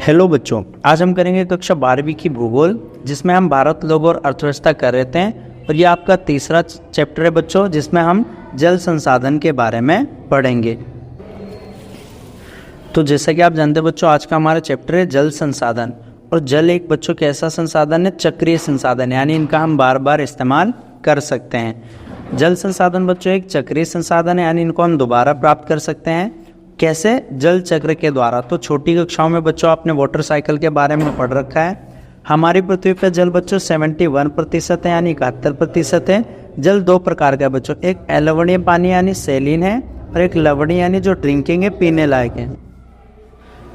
Hello बच्चों, आज हम करेंगे कक्षा 12वीं की भूगोल, जिसमें हम भारत, लोग और अर्थव्यवस्था कर रहे थे। और ये आपका तीसरा चैप्टर है बच्चों, जिसमें हम जल संसाधन के बारे में पढ़ेंगे। तो जैसा कि आप जानते हैं बच्चों, आज का हमारा चैप्टर है जल संसाधन। और जल एक बच्चों कैसा संसाधन है? चक्रीय संसाधन, यानी इनका हम बार बार इस्तेमाल कर सकते हैं। जल संसाधन बच्चों एक चक्रीय संसाधन है, यानी इनको हम दोबारा प्राप्त कर सकते हैं। कैसे? जल चक्र के द्वारा। तो छोटी कक्षाओं में बच्चों आपने वाटर साइकिल के बारे में पढ़ रखा है। हमारी पृथ्वी पर जल बच्चों 71% है, यानी 71% है। जल दो प्रकार का है बच्चों, एक अलवणीय पानी यानी सैलीन है, और एक लवणीय यानी जो ड्रिंकिंग है, पीने लायक है।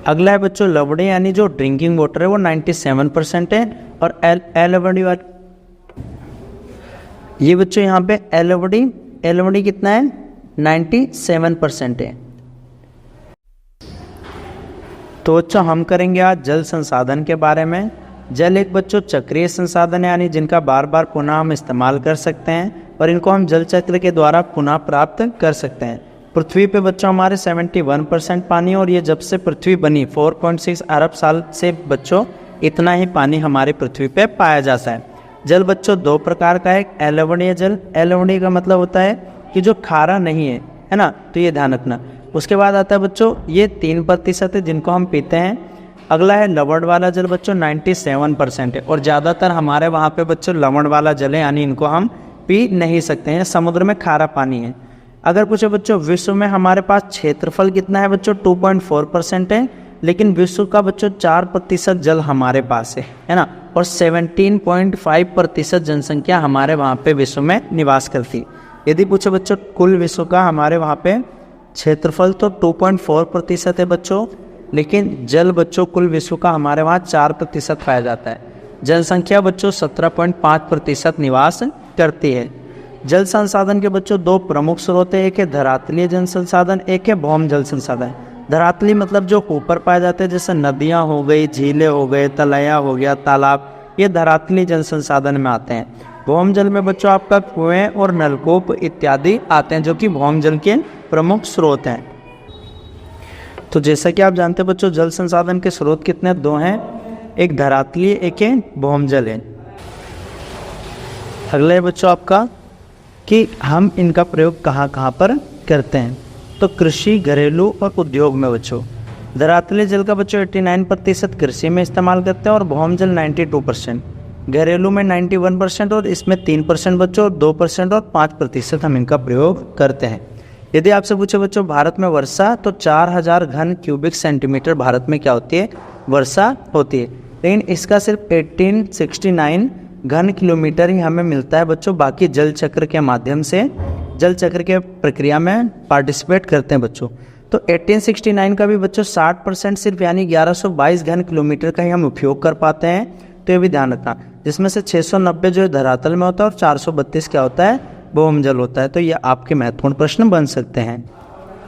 अगला है बच्चों लवणीय, यानी जो ड्रिंकिंग वाटर है वो 97% है। और अलवणीय ये बच्चों यहाँ पे अलवणीय कितना है? 97% है। तो बच्चों हम करेंगे आज जल संसाधन के बारे में। जल एक बच्चों चक्रीय संसाधन है, यानी जिनका बार बार पुनः हम इस्तेमाल कर सकते हैं, और इनको हम जल चक्र के द्वारा पुनः प्राप्त कर सकते हैं। पृथ्वी पे बच्चों हमारे 71% पानी, और ये जब से पृथ्वी बनी 4.6 अरब साल से बच्चों इतना ही पानी हमारे पृथ्वी पे पाया जाता है। जल बच्चों दो प्रकार का है, एक अलवणीय जल। अलवणीय का मतलब होता है कि जो खारा नहीं है ना, तो ये ध्यान रखना। उसके बाद आता है बच्चों ये 3% है, जिनको हम पीते हैं। अगला है लवण वाला जल बच्चों 97% है, और ज़्यादातर हमारे वहाँ पे बच्चों लवण वाला जल है, यानी इनको हम पी नहीं सकते हैं, समुद्र में खारा पानी है। अगर पूछे बच्चों विश्व में हमारे पास क्षेत्रफल कितना है बच्चों? 2.4% है, लेकिन विश्व का बच्चों 4% जल हमारे पास है ना। और 17.5% जनसंख्या हमारे वहाँ पे विश्व में निवास करती है। यदि पूछे बच्चों कुल विश्व का हमारे वहाँ पे क्षेत्रफल, तो 2.4% है बच्चों, लेकिन जल बच्चों कुल विश्व का हमारे वहाँ 4% पाया जाता है। जनसंख्या बच्चों 17.5% निवास करती है। जल संसाधन के बच्चों दो प्रमुख स्रोत है, एक है धरातलीय जल संसाधन, एक है भौम जल संसाधन। धरातली मतलब जो ऊपर पाए जाते हैं, जैसे नदियाँ हो गई, झीलें हो गए, तलैया हो गया, तालाब, ये धरातलीय जल संसाधन में आते हैं। भौम जल में बच्चों आपका कुएं और नलकूप इत्यादि आते हैं, जो कि भौम जल के प्रमुख स्रोत हैं। तो जैसा कि आप जानते हैं बच्चों, जल संसाधन के स्रोत कितने? दो हैं, एक धरातलीय, एक है भौम जल है। अगला है बच्चों आपका कि हम इनका प्रयोग कहाँ कहाँ पर करते हैं। तो कृषि, घरेलू और उद्योग में बच्चों धरातलीय जल का बच्चों 89% कृषि में इस्तेमाल करते हैं, और भौम जल 92%, घरेलू में 91%, और इसमें 3% बच्चों, 2% और 5% हम इनका प्रयोग करते हैं। यदि आपसे पूछे बच्चों भारत में वर्षा, तो 4000 घन क्यूबिक सेंटीमीटर भारत में क्या होती है? वर्षा होती है। लेकिन इसका सिर्फ 1869 घन किलोमीटर ही हमें मिलता है बच्चों। बाकी जल चक्र के माध्यम से जल चक्र के प्रक्रिया में पार्टिसिपेट करते हैं बच्चों। तो 1869 का भी बच्चों 60% सिर्फ, यानी 1122 घन किलोमीटर का ही हम उपयोग कर पाते हैं। तो ये भी ध्यान रखना, जिसमें से 690 जो धरातल में होता है, और 432 क्या होता है? भौम जल होता है। तो ये आपके महत्वपूर्ण प्रश्न बन सकते हैं।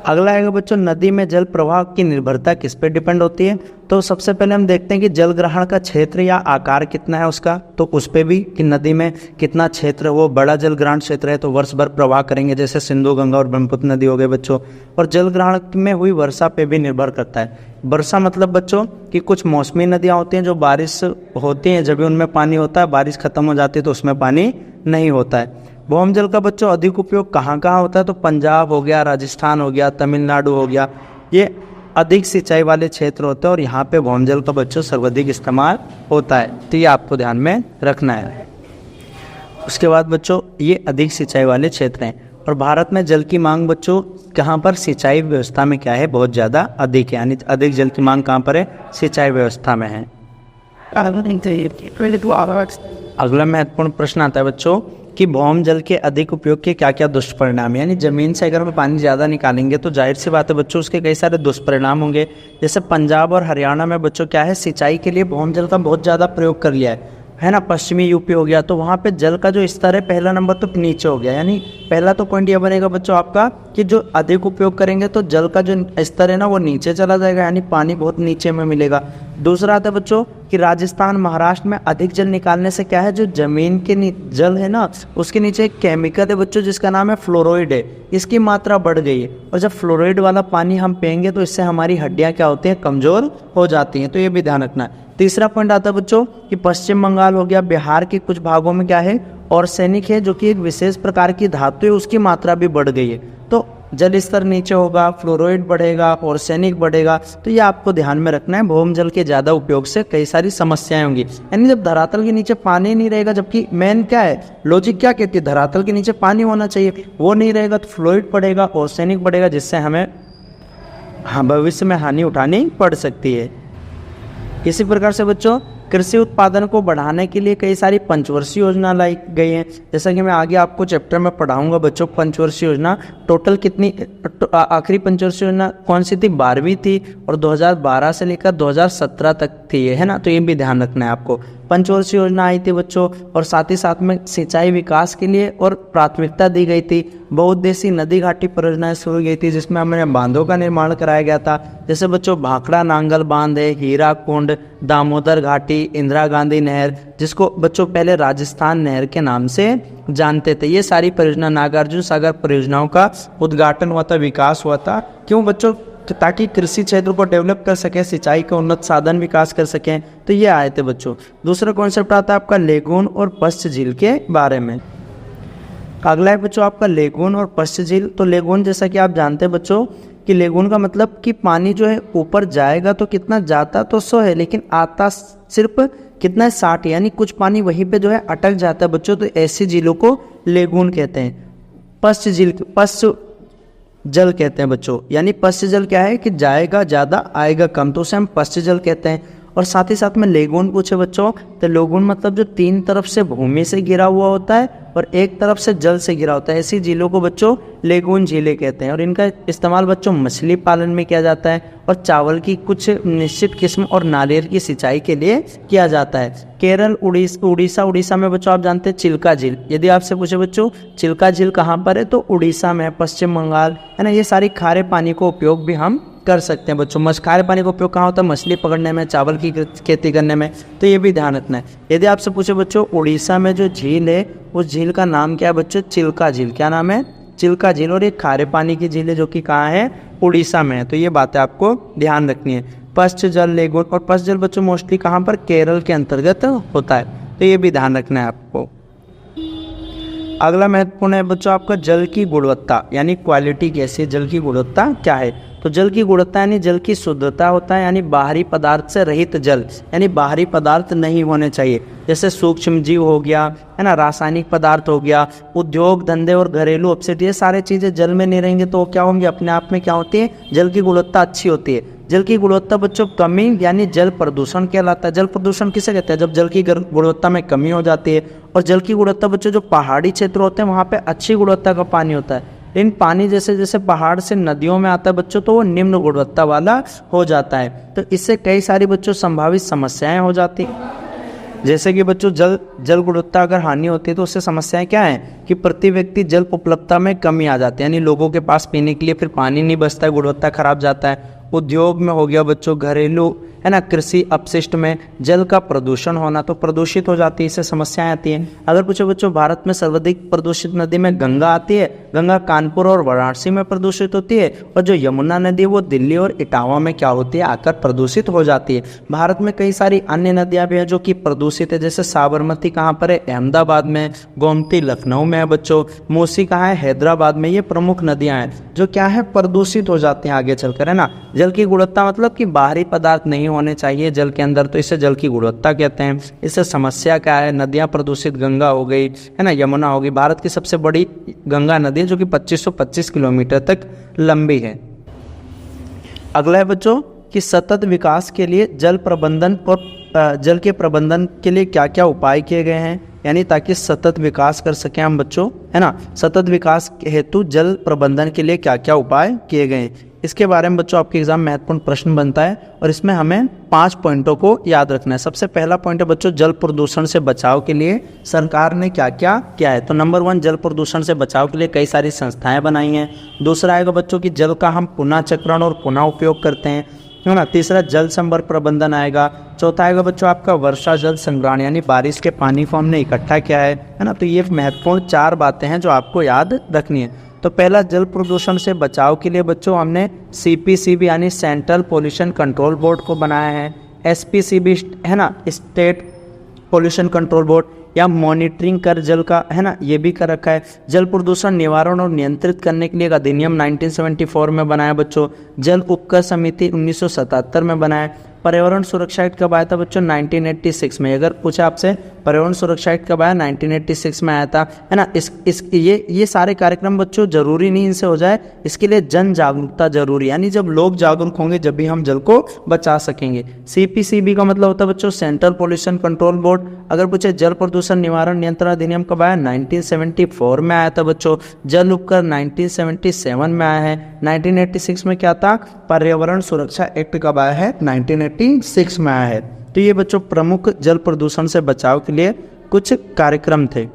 अगला आएगा बच्चों नदी में जल प्रवाह की निर्भरता किस पे डिपेंड होती है। तो सबसे पहले हम देखते हैं कि जल ग्रहण का क्षेत्र या आकार कितना है उसका, तो उस पे भी कि नदी में कितना क्षेत्र, वो बड़ा जल ग्रहण क्षेत्र है तो वर्ष भर प्रवाह करेंगे, जैसे सिंधु, गंगा और ब्रह्मपुत्र नदी हो गए बच्चों। और जल ग्रहण में हुई वर्षा पे भी निर्भर करता है। वर्षा मतलब बच्चों कि कुछ मौसमी नदियाँ होती हैं जो बारिश होती हैं, जब भी उनमें पानी होता है, बारिश खत्म हो जाती है तो उसमें पानी नहीं होता है। भौम जल का बच्चों अधिक उपयोग कहाँ कहाँ होता है? तो पंजाब हो गया, राजस्थान हो गया, तमिलनाडु हो गया, ये अधिक सिंचाई वाले क्षेत्र होते हैं, और यहाँ पे भौम जल का बच्चों सर्वाधिक इस्तेमाल होता है। तो ये आपको ध्यान में रखना है। उसके बाद बच्चों ये अधिक सिंचाई वाले क्षेत्र हैं, और भारत में जल की मांग बच्चों कहाँ पर? सिंचाई व्यवस्था में क्या है? बहुत ज़्यादा अधिक है, यानी अधिक जल की मांग कहाँ पर है? सिंचाई व्यवस्था में है। अगला महत्वपूर्ण प्रश्न आता है बच्चों कि भौम जल के अधिक उपयोग के क्या क्या दुष्परिणाम है। यानी जमीन से अगर हम पानी ज़्यादा निकालेंगे तो जाहिर सी बात है बच्चों उसके कई सारे दुष्परिणाम होंगे। जैसे पंजाब और हरियाणा में बच्चों क्या है, सिंचाई के लिए भौम जल का बहुत ज़्यादा प्रयोग कर लिया है ना। पश्चिमी यूपी हो गया, तो वहाँ पे जल का जो स्तर है पहला नंबर तो नीचे हो गया। यानी पहला तो पॉइंट ये बनेगा बच्चों आपका कि जो अधिक उपयोग करेंगे तो जल का जो स्तर है ना वो नीचे चला जाएगा, यानी पानी बहुत नीचे में मिलेगा। दूसरा आता है बच्चों कि राजस्थान महाराष्ट्र में अधिक जल निकालने से क्या है, जो जमीन के जल है ना उसके नीचे एक केमिकल है बच्चों जिसका नाम है फ्लोराइड है, इसकी मात्रा बढ़ गई है। और जब फ्लोराइड वाला पानी हम पियेंगे तो इससे हमारी हड्डियां क्या होती हैं, कमजोर हो जाती हैं। तो ये भी ध्यान रखना है। तीसरा पॉइंट आता है बच्चों कि पश्चिम बंगाल हो गया, बिहार के कुछ भागों में क्या है, आर्सेनिक है जो कि एक विशेष प्रकार की धातु है, उसकी मात्रा भी बढ़ गई है। तो जल स्तर नीचे होगा, फ्लोराइड बढ़ेगा, आर्सेनिक बढ़ेगा, तो ये आपको ध्यान में रखना है। भौम जल के ज़्यादा उपयोग से कई सारी समस्याएं होंगी। यानी जब धरातल के नीचे पानी नहीं रहेगा, जबकि मेन क्या है, लॉजिक क्या कहती है, धरातल के नीचे पानी होना चाहिए, वो नहीं रहेगा तो फ्लोराइड बढ़ेगा, आर्सेनिक बढ़ेगा, जिससे हमें भविष्य में हानि उठानी पड़ सकती है। इसी प्रकार से बच्चों कृषि उत्पादन को बढ़ाने के लिए कई सारी पंचवर्षीय योजना लाई गई हैं। जैसा कि मैं आगे आपको चैप्टर में पढ़ाऊंगा बच्चों, पंचवर्षीय योजना टोटल कितनी, आखिरी पंचवर्षीय योजना कौन सी थी, 12वीं थी, और 2012 से लेकर 2017 तक थी ये, है ना। तो ये भी ध्यान रखना है आपको। पंचवर्षीय योजना आई थी बच्चों, और साथ ही साथ में सिंचाई विकास के लिए और प्राथमिकता दी गई थी। बहुउद्देशीय नदी घाटी परियोजनाएं शुरू की गई थी जिसमें हमने बांधों का निर्माण कराया गया था। जैसे बच्चों भाखड़ा नांगल बांध है, हीरा कुंड, दामोदर घाटी, इंदिरा गांधी नहर, जिसको बच्चों पहले राजस्थान नहर के नाम से जानते थे। ये सारी परियोजना, नागार्जुन सागर परियोजनाओं का उद्घाटन हुआ था, विकास हुआ था। क्यों बच्चों, ताकि कृषि क्षेत्र को डेवलप कर सकें, सिंचाई के उन्नत साधन विकास कर सकें। तो ये आए थे बच्चों। दूसरा कॉन्सेप्ट आता है आपका लेगून और पश्च झील के बारे में। अगला है बच्चों आपका लेगून और पश्च झील। तो लेगून जैसा कि आप जानते हैं बच्चों कि लेगून का मतलब कि पानी जो है ऊपर जाएगा तो कितना, जाता तो 100 है लेकिन आता सिर्फ कितना है, 60, यानी कुछ पानी वहीं पे जो है अटक जाता है बच्चों। तो ऐसी झीलों को लेगून कहते हैं। पश्च झील, पश्च जल कहते हैं बच्चों, यानी पश्च जल क्या है कि जाएगा ज़्यादा आएगा कम, तो उसे हम पश्च जल कहते हैं। और साथ ही साथ में लेगून पूछे बच्चों, तो लेगून मतलब जो 3 तरफ से भूमि से घिरा हुआ होता है और एक तरफ से जल से घिरा होता है, ऐसी झीलों को बच्चों लेगून झीलें कहते हैं। और इनका इस्तेमाल बच्चों मछली पालन में किया जाता है और चावल की कुछ निश्चित किस्म और नारियल की सिंचाई के लिए किया जाता है। केरल, उड़ीसा में बच्चों आप जानते हैं चिल्का झील। यदि आपसे पूछे बच्चों चिल्का झील कहाँ पर है, तो उड़ीसा में है, पश्चिम बंगाल, है ना। ये सारी खारे पानी को उपयोग भी हम कर सकते हैं बच्चों। खारे पानी का उपयोग कहाँ होता है, मछली पकड़ने में, चावल की खेती करने में। तो ये भी ध्यान रखना है। यदि आपसे पूछे बच्चों उड़ीसा में जो झील है उस झील का नाम क्या है बच्चों, चिल्का झील। क्या नाम है, चिल्का झील। और ये खारे पानी की झील है जो कि कहाँ है, उड़ीसा में है। तो ये बातें आपको ध्यान रखनी है। पश्च जल, लेगून और पश्च जल बच्चों मोस्टली कहाँ पर, केरल के अंतर्गत होता है। तो ये भी ध्यान रखना है आपको। अगला महत्वपूर्ण है बच्चों आपका जल की गुणवत्ता, यानी क्वालिटी कैसी है, जल की गुणवत्ता क्या है। तो जल की गुणवत्ता यानी जल की शुद्धता होता है, यानी बाहरी पदार्थ से रहित जल, यानी बाहरी पदार्थ नहीं होने चाहिए। जैसे सूक्ष्म जीव हो गया, है ना, रासायनिक पदार्थ हो गया, उद्योग धंधे और घरेलू अपशिष्ट, ये सारे चीज़ें जल में नहीं रहेंगे तो क्या होंगे, अपने आप में क्या होती है, जल की गुणवत्ता अच्छी होती है। जल की गुणवत्ता बच्चों कमी यानी जल प्रदूषण कहलाता है। जल प्रदूषण किसे कहते हैं, जब जल की गुणवत्ता में कमी हो जाती है। और जल की गुणवत्ता बच्चों जो पहाड़ी क्षेत्र होते हैं वहाँ पे अच्छी गुणवत्ता का पानी होता है। इन पानी जैसे जैसे पहाड़ से नदियों में आता है बच्चों तो वो निम्न गुणवत्ता वाला हो जाता है। तो इससे कई सारी बच्चों संभावित समस्याएं हो जाती हैं। जैसे कि बच्चों जल गुणवत्ता अगर हानि होती है तो उससे समस्याएं क्या है कि प्रति व्यक्ति जल उपलब्धता में कमी आ जाती है, यानी लोगों के पास पीने के लिए फिर पानी नहीं बचता है, गुणवत्ता खराब जाता है। उद्योग में हो गया बच्चों, घरेलू, है ना, कृषि अपशिष्ट में जल का प्रदूषण होना, तो प्रदूषित हो जाती है, इससे समस्याएं आती हैं। अगर पूछो बच्चों भारत में सर्वाधिक प्रदूषित नदी में गंगा आती है। गंगा कानपुर और वाराणसी में प्रदूषित होती है, और जो यमुना नदी है वो दिल्ली और इटावा में क्या होती है, आकर प्रदूषित हो जाती है। भारत में कई सारी अन्य नदियां भी हैं जो कि प्रदूषित है। जैसे साबरमती कहाँ पर है, अहमदाबाद में। गोमती लखनऊ में है बच्चों। मूसी कहाँ है, हैदराबाद में। ये प्रमुख नदियां हैं जो क्या है, प्रदूषित हो जाती हैं आगे चलकर, है ना। जल की गुणवत्ता मतलब कि बाहरी पदार्थ नहीं होने चाहिए जल के अंदर, तो इसे जल की गुणवत्ता कहते हैं। इससे समस्या क्या है, नदियां प्रदूषित, गंगा हो गई, है ना, यमुना हो गई। भारत की सबसे बड़ी गंगा नदी है जो कि 2525 किलोमीटर तक लंबी है। अगला है बच्चों कि सतत विकास के लिए जल प्रबंधन और जल के प्रबंधन के लिए क्या क्या उपाय किए गए हैं, यानी ताकि सतत विकास कर सकें हम बच्चों, है ना। सतत विकास हेतु जल प्रबंधन के लिए क्या क्या उपाय किए गए हैं, इसके बारे में बच्चों आपके एग्जाम में महत्वपूर्ण प्रश्न बनता है। और इसमें हमें 5 पॉइंटों को याद रखना है। सबसे पहला पॉइंट है बच्चों जल प्रदूषण से बचाव के लिए सरकार ने क्या क्या किया है। तो नंबर 1, जल प्रदूषण से बचाव के लिए कई सारी संस्थाएं बनाई हैं। दूसरा आएगा बच्चों कि जल का हम पुनः चक्रण और पुनः उपयोग करते हैं। है ना। तीसरा जल संभर प्रबंधन आएगा। चौथा आएगा बच्चों आपका वर्षा जल संग्रहण, यानी बारिश के पानी को हमने इकट्ठा किया है ना। तो ये महत्वपूर्ण 4 बातें हैं जो आपको याद रखनी है। तो पहला, जल प्रदूषण से बचाव के लिए बच्चों हमने CPCB यानी सेंट्रल पोल्यूशन कंट्रोल बोर्ड को बनाया है। SPCB है ना, स्टेट पोल्यूशन कंट्रोल बोर्ड, या मॉनिटरिंग कर जल का, है ना, ये भी कर रखा है। जल प्रदूषण निवारण और नियंत्रित करने के लिए एक अधिनियम 1974 में बनाया बच्चों। जल उपकर समिति 1977 में बनाया। पर्यावरण सुरक्षा एक्ट कब आया था बच्चों? 1986 में। अगर पूछा आपसे पर्यावरण सुरक्षा एक्ट कब आया? 1986 में आया था, है ना। ये सारे कार्यक्रम बच्चों जरूरी नहीं इनसे हो जाए, इसके लिए जन जागरूकता जरूरी, यानी जब लोग जागरूक होंगे जब भी हम जल को बचा सकेंगे। CPCB का मतलब होता है बच्चों सेंट्रल पोल्यूशन कंट्रोल बोर्ड। अगर पूछे जल प्रदूषण निवारण नियंत्रण अधिनियम कब आया? 1974 में आया था बच्चों। जल उपकर 1977 में आया है। 1986 में क्या था? पर्यावरण सुरक्षा एक्ट कब आया है? 1986 में आया है। तो ये बच्चों प्रमुख जल प्रदूषण से बचाव के लिए कुछ कार्यक्रम थे।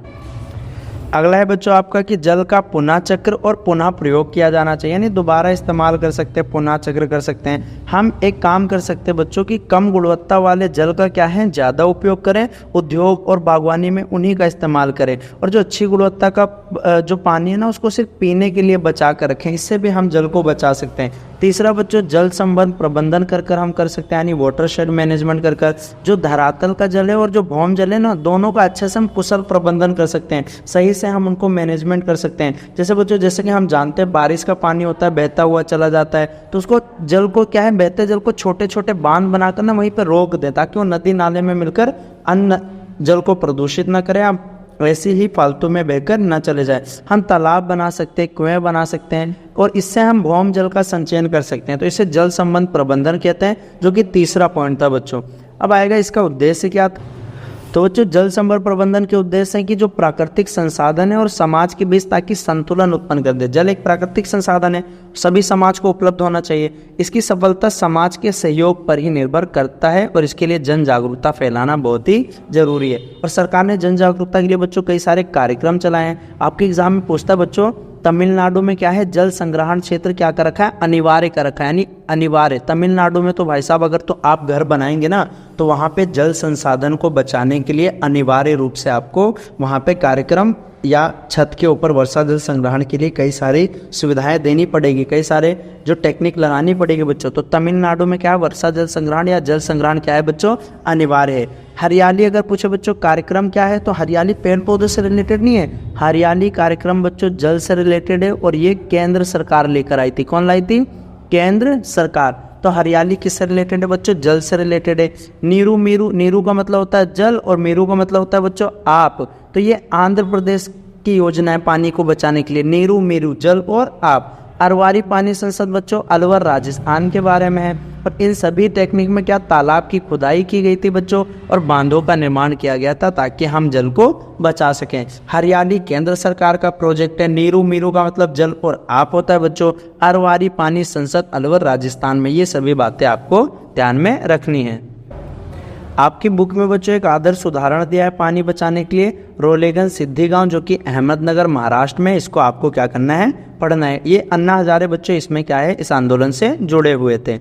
अगला है बच्चों आपका कि जल का पुनः चक्र और पुनः प्रयोग किया जाना चाहिए, यानी दोबारा इस्तेमाल कर सकते हैं, पुनः चक्र कर सकते हैं। हम एक काम कर सकते हैं बच्चों कि कम गुणवत्ता वाले जल का क्या है, ज़्यादा उपयोग करें, उद्योग और बागवानी में उन्हीं का इस्तेमाल करें, और जो अच्छी गुणवत्ता का जो पानी है ना उसको सिर्फ पीने के लिए बचा कर रखें, इससे भी हम जल को बचा सकते हैं। तीसरा बच्चों जल संबंध प्रबंधन कर हम कर सकते हैं, यानी वाटर शेड मैनेजमेंट कर जो धरातल का जल है और जो भौम जल है ना, दोनों का अच्छे से हम कुशल प्रबंधन कर सकते हैं, सही से हम उनको मैनेजमेंट कर सकते हैं। जैसे बच्चों जैसे कि हम जानते हैं बारिश का पानी होता है बहता हुआ चला जाता है, तो उसको जल को क्या है, बहते जल को छोटे छोटे बांध बनाकर ना वहीं पर रोक दें ताकि वो नदी नाले में मिलकर अन्य जल को प्रदूषित ना करें, आप वैसे ही फालतू में बहकर न चले जाए। हम तालाब बना सकते हैं, कुएं बना सकते हैं, और इससे हम भौम जल का संचयन कर सकते हैं। तो इसे जल संबंध प्रबंधन कहते हैं, जो कि तीसरा पॉइंट था बच्चों। अब आएगा इसका उद्देश्य क्या था। तो बच्चों जल संबंध प्रबंधन के उद्देश्य है कि जो प्राकृतिक संसाधन है और समाज के बीच ताकि संतुलन उत्पन्न कर दे। जल एक प्राकृतिक संसाधन है, सभी समाज को उपलब्ध होना चाहिए। इसकी सफलता समाज के सहयोग पर ही निर्भर करता है, और इसके लिए जन जागरूकता फैलाना बहुत ही जरूरी है। और सरकार ने जन जागरूकता के लिए बच्चों कई सारे कार्यक्रम चलाए हैं। आपके एग्जाम में पूछता है बच्चों, तमिलनाडु में क्या है, जल संग्रहण क्षेत्र क्या कर रखा है, अनिवार्य कर रखा है, यानी अनिवार्य। तमिलनाडु में तो भाई साहब अगर तो आप घर बनाएंगे ना तो वहाँ पे जल संसाधन को बचाने के लिए अनिवार्य रूप से आपको वहाँ पे कार्यक्रम या छत के ऊपर वर्षा जल संग्रहण के लिए कई सारी सुविधाएं देनी पड़ेगी, कई सारे जो टेक्निक लगानी पड़ेगी बच्चों। तो तमिलनाडु में क्या है, वर्षा जल संग्रहण या जल संग्रहण क्या है बच्चों, अनिवार्य है। हरियाली अगर पूछे बच्चों कार्यक्रम क्या है, तो हरियाली पेड़ पौधे से रिलेटेड नहीं है, हरियाली कार्यक्रम बच्चों जल से रिलेटेड है, और ये केंद्र सरकार लेकर आई थी। कौन लाई थी? केंद्र सरकार। तो हरियाली किससे रिलेटेड है बच्चों, जल से रिलेटेड है। नीरू मीरू, नीरू का मतलब होता है जल और मीरू का मतलब होता है बच्चों आप। तो ये आंध्र प्रदेश की योजना है पानी को बचाने के लिए, नीरू मीरू जल और आप। अरवारी पानी संसद बच्चों अलवर राजस्थान के बारे में है। और इन सभी टेक्निक में क्या, तालाब की खुदाई की गई थी बच्चों, और बांधों का निर्माण किया गया था ताकि हम जल को बचा सकें। हरियाली केंद्र सरकार का प्रोजेक्ट है। नीरू मीरू का मतलब जल और आप होता है बच्चों। अरवारी पानी संसद अलवर राजस्थान में। ये सभी बातें आपको ध्यान में रखनी है। आपकी बुक में बच्चों एक आदर्श उदाहरण दिया है पानी बचाने के लिए, रोलेगंज सिद्धि गांव जो कि अहमदनगर महाराष्ट्र में। इसको आपको क्या करना है, पढ़ना है। ये अन्ना हजारे बच्चों इसमें क्या है, इस आंदोलन से जुड़े हुए थे।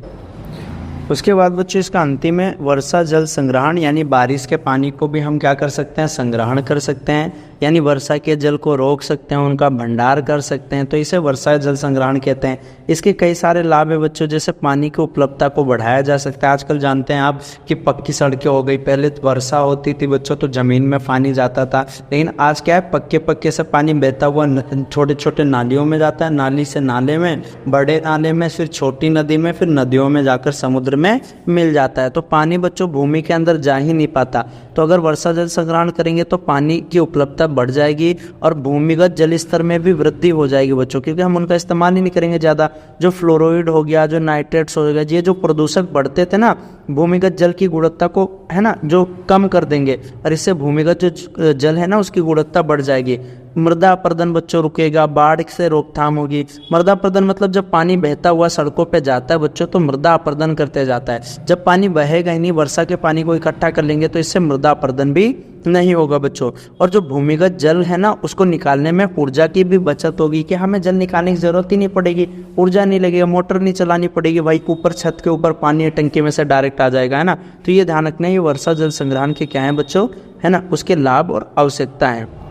उसके बाद बच्चों इसका अंतिम है वर्षा जल संग्रहण, यानी बारिश के पानी को भी हम क्या कर सकते हैं, संग्रहण कर सकते हैं, यानी वर्षा के जल को रोक सकते हैं, उनका भंडार कर सकते हैं। तो इसे वर्षा जल संग्रहण कहते हैं। इसके कई सारे लाभ है बच्चों, जैसे पानी की उपलब्धता को बढ़ाया जा सकता है। आजकल जानते हैं आप कि पक्की सड़कें हो गई, पहले वर्षा होती थी बच्चों तो ज़मीन में पानी जाता था, लेकिन आज क्या है, पक्के से पानी बहता हुआ छोटे छोटे नालियों में जाता है, नाली से नाले में, बड़े नाले में, फिर छोटी नदी में, फिर नदियों में जाकर समुद्र में मिल जाता है। तो पानी बच्चों भूमि के अंदर जा ही नहीं पाता। तो अगर वर्षा जल संग्रहण करेंगे तो पानी की उपलब्धता बढ़ जाएगी और भूमिगत जल स्तर में भी वृद्धि हो जाएगी बच्चों, क्योंकि हम उनका इस्तेमाल ही नहीं करेंगे ज़्यादा। जो फ्लोराइड हो गया, जो नाइट्रेट्स हो गया, ये जो प्रदूषक बढ़ते थे ना, भूमिगत जल की गुणवत्ता को है ना जो कम कर देंगे, और इससे भूमिगत जो जल है ना उसकी गुणवत्ता बढ़ जाएगी। मृदा अपरदन बच्चों रुकेगा, बाढ़ से रोकथाम होगी। मृदा अपरदन मतलब जब पानी बहता हुआ सड़कों पे जाता है बच्चों तो मृदा अपरदन करते जाता है। जब पानी बहेगा ही नहीं, वर्षा के पानी को इकट्ठा कर लेंगे तो इससे मृदा अपरदन भी नहीं होगा बच्चों। और जो भूमिगत जल है ना, उसको निकालने में ऊर्जा की भी बचत होगी कि हमें जल निकालने की जरूरत ही नहीं पड़ेगी, ऊर्जा नहीं लगेगा, मोटर नहीं चलानी पड़ेगी, भाई ऊपर छत के ऊपर पानी टंकी में से डायरेक्ट आ जाएगा, है ना। तो ये ध्यान रखना, ये वर्षा जल संग्रहण के क्या है बच्चों, है ना, उसके लाभ और आवश्यकता है।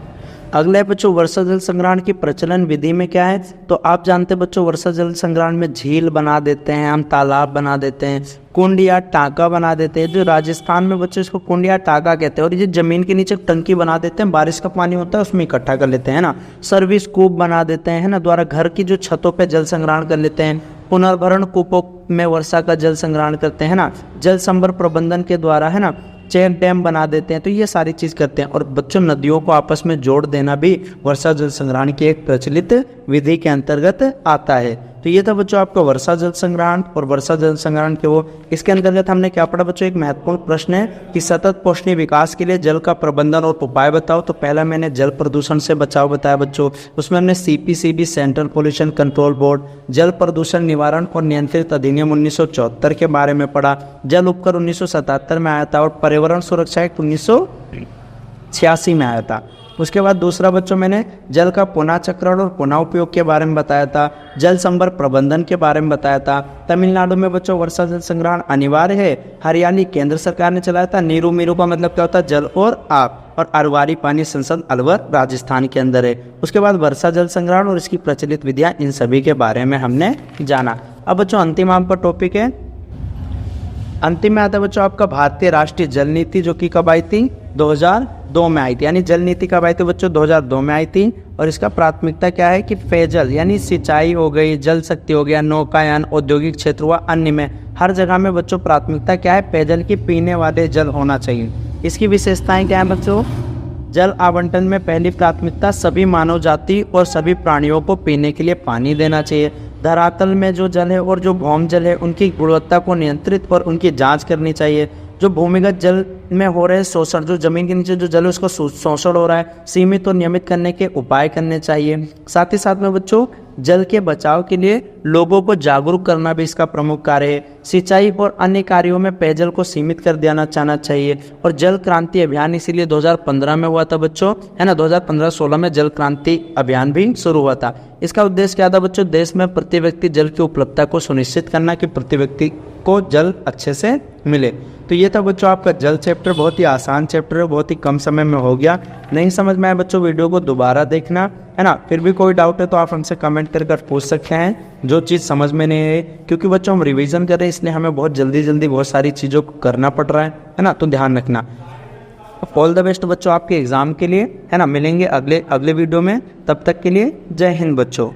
अगला है बच्चों वर्षा जल संग्रहण की प्रचलन विधि में क्या है। तो आप जानते हैं बच्चों वर्षा जल संग्रहण में झील बना देते हैं, हम तालाब बना देते हैं, कुंड या टाका बना देते हैं। जो राजस्थान में बच्चों इसको कुंड या टाका कहते हैं। और ये जमीन के नीचे टंकी बना देते हैं, बारिश का पानी होता है उसमें इकट्ठा कर लेते हैं ना। सर्विस कूप बना देते हैं, है ना, द्वारा घर की जो छतों पे जल संग्रहण कर लेते हैं। पुनर्भरण कूपों में वर्षा का जल संग्रहण करते हैं ना। जल संभर प्रबंधन के द्वारा, है ना, चेक डैम बना देते हैं। तो ये सारी चीज़ करते हैं। और बच्चों नदियों को आपस में जोड़ देना भी वर्षा जल संग्रहण की एक प्रचलित विधि के अंतर्गत आता है। तो ये था बच्चों आपका वर्षा जल संग्रहण और वर्षा जल संग्रहण के वो। इसके अंतर्गत हमने क्या पढ़ा बच्चों, एक महत्वपूर्ण प्रश्न है कि सतत पोषणीय विकास के लिए जल का प्रबंधन और उपाय बताओ। तो पहला मैंने जल प्रदूषण से बचाव बताया बच्चों। उसमें हमने CPCB central pollution control board, जल प्रदूषण निवारण और नियंत्रित अधिनियम 1974 के बारे में पढ़ा। जल उपकर 1977 में आया था और पर्यावरण सुरक्षा एक्ट 1986 में आया था। उसके बाद दूसरा बच्चों मैंने जल का पुनः चक्रण और पुनः उपयोग के बारे में बताया था। जल संभर प्रबंधन के बारे में बताया था। तमिलनाडु में बच्चों वर्षा जल संग्रहण अनिवार्य है। हरियाणा केंद्र सरकार ने चलाया था। नीरू मीरू का मतलब क्या होता है, जल और आप। और अरवारी पानी संसद अलवर राजस्थान के अंदर है। उसके बाद वर्षा जल संग्रहण और इसकी प्रचलित विधियाँ, इन सभी के बारे में हमने जाना। अब बच्चों अंतिम आपका टॉपिक है, अंतिम में आता है बच्चों आपका भारतीय राष्ट्रीय जल नीति, जो कि कब आई थी, 2002 में आई थी। यानी जल नीति कब आई थी बच्चों, 2002 में आई थी। और इसका प्राथमिकता क्या है कि पेयजल यानी सिंचाई हो गई, जल शक्ति हो गया, नौकायान, औद्योगिक क्षेत्र हुआ, अन्य में हर जगह में बच्चों प्राथमिकता क्या है, पेयजल की पीने वाले जल होना चाहिए। इसकी विशेषताएं क्या है बच्चों, जल आवंटन में पहली प्राथमिकता सभी मानव जाति और सभी प्राणियों को पीने के लिए पानी देना चाहिए। धरातल में जो जल है और जो भौम जल है उनकी गुणवत्ता को नियंत्रित और उनकी जांच करनी चाहिए। जो भूमिगत जल में हो रहे शोषण, जो जमीन के नीचे जो जल है उसको शोषण हो रहा है, सीमित और नियमित करने के उपाय करने चाहिए। साथ ही साथ में बच्चों जल के बचाव के लिए लोगों को जागरूक करना भी इसका प्रमुख कार्य है। सिंचाई और अन्य कार्यों में पेयजल को सीमित कर देना चाहना चाहिए। और जल क्रांति अभियान इसीलिए 2015 में हुआ था बच्चों, है ना, 2015-16 में जल क्रांति अभियान भी शुरू हुआ था। इसका उद्देश्य क्या था बच्चों, देश में प्रति व्यक्ति जल की उपलब्धता को सुनिश्चित करना कि प्रति व्यक्ति को जल अच्छे से मिले। तो ये था बच्चों आपका जल चैप्टर, बहुत ही आसान चैप्टर है, बहुत ही कम समय में हो गया। नहीं समझ में आया बच्चों, वीडियो को दोबारा देखना, है ना। फिर भी कोई डाउट है तो आप हमसे कमेंट कर पूछ सकते हैं, जो चीज़ समझ में नहीं है, क्योंकि बच्चों हम रिवीजन कर रहे हैं इसलिए हमें बहुत जल्दी बहुत सारी चीज़ों को करना पड़ रहा है ना, तो ध्यान रखना। ऑल द बेस्ट बच्चों आपके एग्जाम के लिए, है ना। मिलेंगे अगले वीडियो में, तब तक के लिए जय हिंद बच्चों।